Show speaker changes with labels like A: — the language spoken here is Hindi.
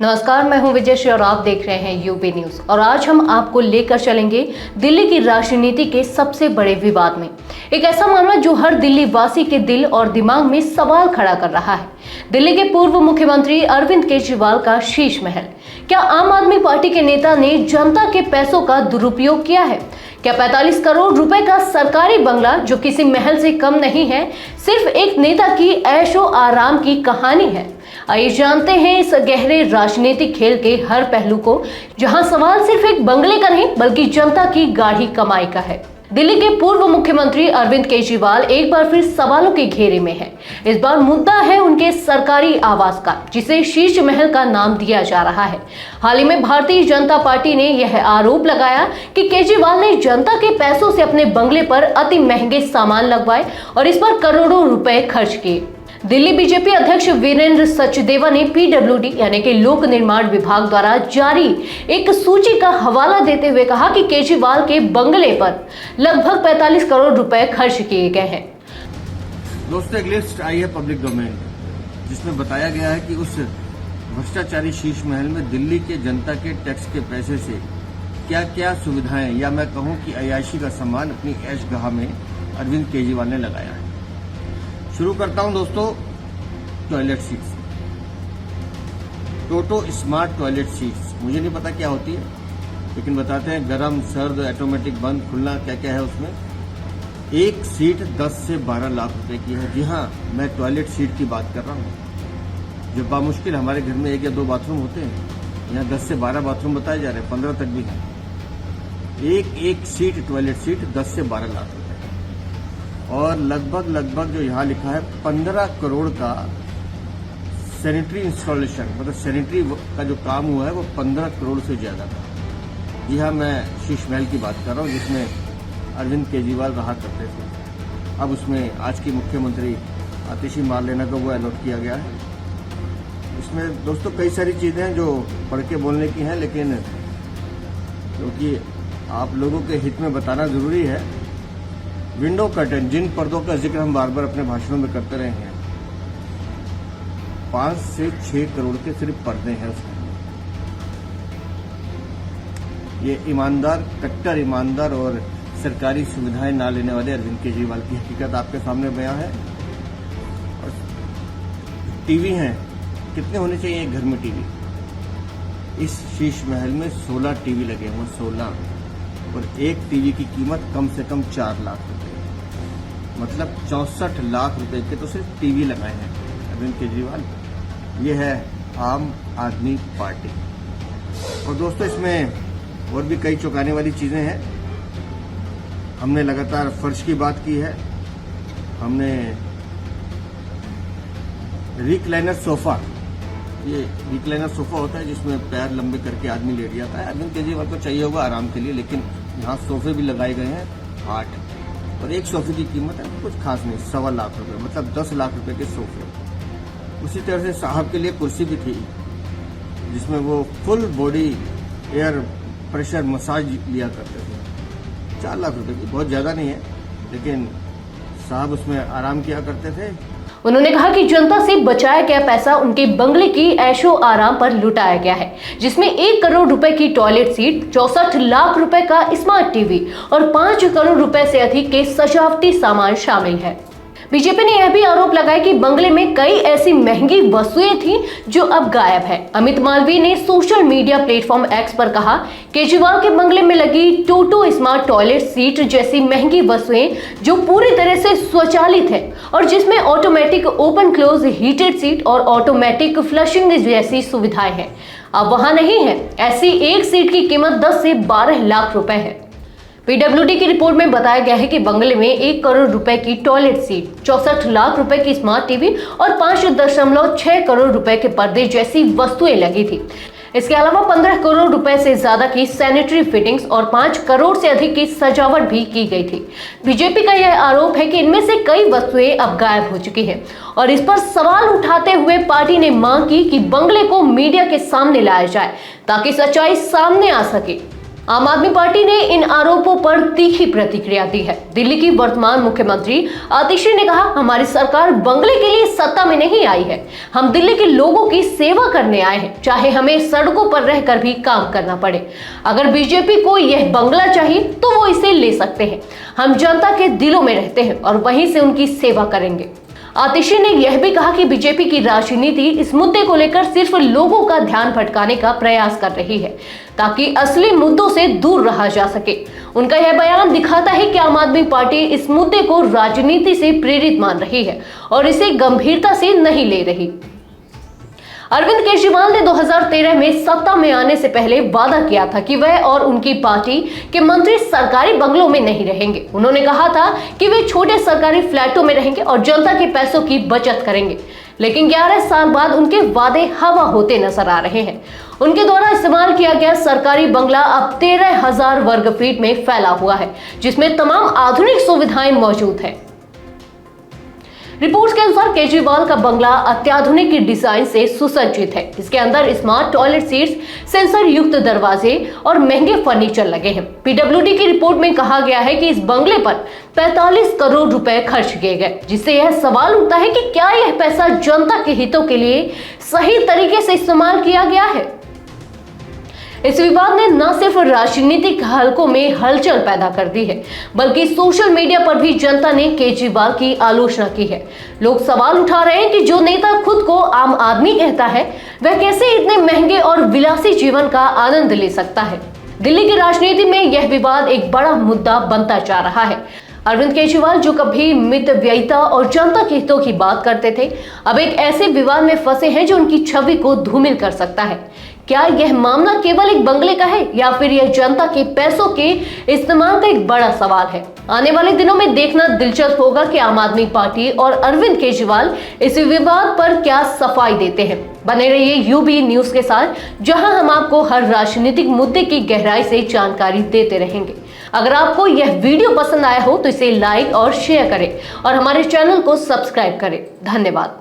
A: नमस्कार, मैं हूं विजय श्री और आप देख रहे हैं यूपी न्यूज। और आज हम आपको लेकर चलेंगे दिल्ली की राजनीति के सबसे बड़े विवाद में। एक ऐसा मामला जो हर दिल्ली वासी के दिल और दिमाग में सवाल खड़ा कर रहा है। दिल्ली के पूर्व मुख्यमंत्री अरविंद केजरीवाल का शीश महल। क्या आम आदमी पार्टी के नेता ने जनता के पैसों का दुरुपयोग किया है? क्या 45 करोड़ रुपए का सरकारी बंगला, जो किसी महल से कम नहीं है, सिर्फ एक नेता की ऐशो आराम की कहानी है? आइए जानते हैं इस गहरे राजनीतिक खेल के हर पहलू को, जहां सवाल सिर्फ एक बंगले का नहीं बल्कि जनता की गाढ़ी कमाई का है। दिल्ली के पूर्व मुख्यमंत्री अरविंद केजरीवाल एक बार फिर सवालों के घेरे में है। इस बार मुद्दा है उनके सरकारी आवास का, जिसे शीश महल का नाम दिया जा रहा है। हाल ही में भारतीय जनता पार्टी ने यह आरोप लगाया कि केजरीवाल ने जनता के पैसों से अपने बंगले पर अति महंगे सामान लगवाए और इस पर करोड़ों रुपए खर्च किए। दिल्ली बीजेपी अध्यक्ष वीरेंद्र सचदेवा ने पीडब्ल्यूडी यानी कि लोक निर्माण विभाग द्वारा जारी एक सूची का हवाला देते हुए कहा कि केजरीवाल के बंगले पर लगभग 45 करोड़ रुपए खर्च किए गए हैं।
B: दोस्तों, एक लिस्ट आई है पब्लिक डोमेन, जिसमें बताया गया है कि उस भ्रष्टाचारी शीश महल में दिल्ली के जनता के टैक्स के पैसे से क्या क्या सुविधाएं, या मैं कहूं कि अय्याशी का सामान अपनी ऐशगाह में अरविंद केजरीवाल ने लगाया है। शुरू करता हूं दोस्तों टॉयलेट सीट्स। टोटो स्मार्ट टॉयलेट सीट्स, मुझे नहीं पता क्या होती है, लेकिन बताते हैं गर्म, सर्द, ऑटोमेटिक, बंद, खुलना, क्या क्या है उसमें। एक सीट 10 से 12 लाख रुपए की है। जी हाँ, मैं टॉयलेट सीट की बात कर रहा हूँ। जब बामुश्किल हमारे घर में 1 या 2 बाथरूम होते हैं, यहाँ 10 से 12 बाथरूम बताए जा रहे हैं, 15 तक भी है। एक सीट टॉयलेट सीट 10 से 12 लाख रुपए, और लगभग जो यहाँ लिखा है 15 करोड़ का सैनिटरी इंस्टॉलेशन, मतलब सैनिटरी का जो काम हुआ है वो 15 करोड़ से ज्यादा था। जी हाँ, मैं शीश महल की बात कर रहा हूँ, जिसमें अरविंद केजरीवाल रहा करते थे। अब उसमें आज की मुख्यमंत्री आतिशी मारलेना को वो अलॉट किया गया है। इसमें दोस्तों कई सारी चीजें हैं जो पढ़ के बोलने की हैं, लेकिन क्योंकि आप लोगों के हित में बताना जरूरी है। विंडो कर्टन, जिन पर्दों का जिक्र हम बार बार अपने भाषणों में करते रहे हैं, 5 से 6 करोड़ के सिर्फ पर्दे हैं उसमें। ये ईमानदार, कट्टर ईमानदार और सरकारी सुविधाएं ना लेने वाले अरविंद केजरीवाल की हकीकत आपके सामने बयां है। और टीवी हैं, कितने होने चाहिए एक घर में टीवी? इस शीश महल में 16 टीवी लगे हुए, 16, और एक टीवी की कीमत कम से कम 4 लाख रुपए, मतलब 64 लाख रुपए के तो सिर्फ टीवी लगाए हैं अरविंद केजरीवाल। ये है आम आदमी पार्टी। और दोस्तों, इसमें और भी कई चौंकाने वाली चीजें हैं। हमने लगातार फर्श की बात की है, हमने रिक्लाइनर सोफा, ये रिक्लाइनर सोफा होता है जिसमें पैर लंबे करके आदमी लेट जाता है। अरविंद केजरीवाल को चाहिए होगा आराम के लिए, लेकिन यहाँ सोफे भी लगाए गए हैं 8, और एक सोफे की कीमत है कुछ खास नहीं, 1.25 लाख रुपए, मतलब 10 लाख रुपए के सोफे। उसी तरह से साहब के लिए कुर्सी भी थी, जिसमें वो full body air pressure massage लिया करते थे। 4 लाख रुपए की, बहुत ज्यादा नहीं है, लेकिन साहब उसमें आराम किया करते थे।
A: उन्होंने कहा कि जनता से बचाया गया पैसा उनके बंगले की ऐशो आराम पर लुटाया गया है, जिसमें 1 करोड़ रुपए की टॉयलेट सीट, 64 लाख रुपए का स्मार्ट टीवी और 5 करोड़ रुपए से अधिक के सजावटी सामान शामिल है। बीजेपी ने यह भी आरोप लगाया कि बंगले में कई ऐसी महंगी वस्तुएं थी जो अब गायब है। अमित मालवीय ने सोशल मीडिया प्लेटफॉर्म एक्स पर कहा, केजरीवाल के बंगले में लगी टोटो स्मार्ट टॉयलेट सीट जैसी महंगी वस्तुएं जो पूरी तरह से स्वचालित है और जिसमें automatic open close heated seat और ऑटोमेटिक फ्लशिंग जैसी सुविधाएं हैं, अब वहां नहीं है। ऐसी एक सीट की कीमत 10 से 12 लाख रुपए है। पीडब्ल्यूडी की रिपोर्ट में बताया गया है कि बंगले में 1 करोड़ रुपए की टॉयलेट सीट, 64 लाख रुपए की स्मार्ट टीवी और 5.6 करोड़ रुपए के पर्दे जैसी वस्तुएं लगी थी। इसके अलावा 15 करोड़ रुपए से ज्यादा की सैनिटरी फिटिंग्स और 5 करोड़ से अधिक की सजावट भी की गई थी। बीजेपी का यह आरोप है कि इनमें से कई वस्तुएं अब गायब हो चुकी हैं और इस पर सवाल उठाते हुए पार्टी ने मांग की कि बंगले को मीडिया के सामने लाया जाए ताकि सच्चाई सामने आ सके। आम आदमी पार्टी ने इन आरोपों पर तीखी प्रतिक्रिया दी है। दिल्ली की वर्तमान मुख्यमंत्री आतिशी ने कहा, हमारी सरकार बंगले के लिए सत्ता में नहीं आई है, हम दिल्ली के लोगों की सेवा करने आए हैं, चाहे हमें सड़कों पर रहकर भी काम करना पड़े। अगर बीजेपी को यह बंगला चाहिए तो वो इसे ले सकते हैं। हम जनता के दिलों में रहते हैं और वहीं से उनकी सेवा करेंगे। आतिशी ने यह भी कहा कि बीजेपी की राजनीति इस मुद्दे को लेकर सिर्फ लोगों का ध्यान भटकाने का प्रयास कर रही है ताकि असली मुद्दों से दूर रहा जा सके। उनका यह बयान दिखाता है कि आम आदमी पार्टी इस मुद्दे को राजनीति से प्रेरित मान रही है और इसे गंभीरता से नहीं ले रही। अरविंद केजरीवाल ने 2013 में सत्ता में आने से पहले वादा किया था कि वह और उनकी पार्टी के मंत्री सरकारी बंगलों में नहीं रहेंगे। उन्होंने कहा था कि वे छोटे सरकारी फ्लैटों में रहेंगे और जनता के पैसों की बचत करेंगे, लेकिन 11 साल बाद उनके वादे हवा होते नजर आ रहे हैं। उनके द्वारा इस्तेमाल किया गया सरकारी बंगला अब 13,000 वर्ग फीट में फैला हुआ है, जिसमें तमाम आधुनिक सुविधाएं मौजूद है। रिपोर्ट्स के अनुसार केजरीवाल का बंगला अत्याधुनिक डिजाइन से सुसज्जित है। इसके अंदर स्मार्ट टॉयलेट सीट्स, सेंसर युक्त दरवाजे और महंगे फर्नीचर लगे हैं। पीडब्ल्यूडी की रिपोर्ट में कहा गया है कि इस बंगले पर 45 करोड़ रुपए खर्च किए गए, जिससे यह सवाल उठता है कि क्या यह पैसा जनता के हितों के लिए सही तरीके से इस्तेमाल किया गया है। इस विवाद ने न सिर्फ राजनीतिक हलकों में हलचल पैदा कर दी है, बल्कि सोशल मीडिया पर भी जनता ने केजरीवाल की आलोचना की है। लोग सवाल उठा रहे हैं कि जो नेता खुद को आम आदमी कहता है, वह कैसे इतने महंगे और विलासी जीवन का आनंद ले सकता है। दिल्ली की राजनीति में यह विवाद एक बड़ा मुद्दा बनता जा रहा है। अरविंद केजरीवाल, जो कभी मितव्ययिता और जनता के हितों की बात करते थे, अब एक ऐसे विवाद में फंसे हैं जो उनकी छवि को धूमिल कर सकता है। क्या यह मामला केवल एक बंगले का है या फिर यह जनता के पैसों के इस्तेमाल का एक बड़ा सवाल है। आने वाले दिनों में देखना दिलचस्प होगा कि आम आदमी पार्टी और अरविंद केजरीवाल इस विवाद पर क्या सफाई देते हैं। बने रहिए यूबी न्यूज के साथ, जहां हम आपको हर राजनीतिक मुद्दे की गहराई से जानकारी देते रहेंगे। अगर आपको यह वीडियो पसंद आया हो तो इसे लाइक और शेयर करें और हमारे चैनल को सब्सक्राइब करें। धन्यवाद।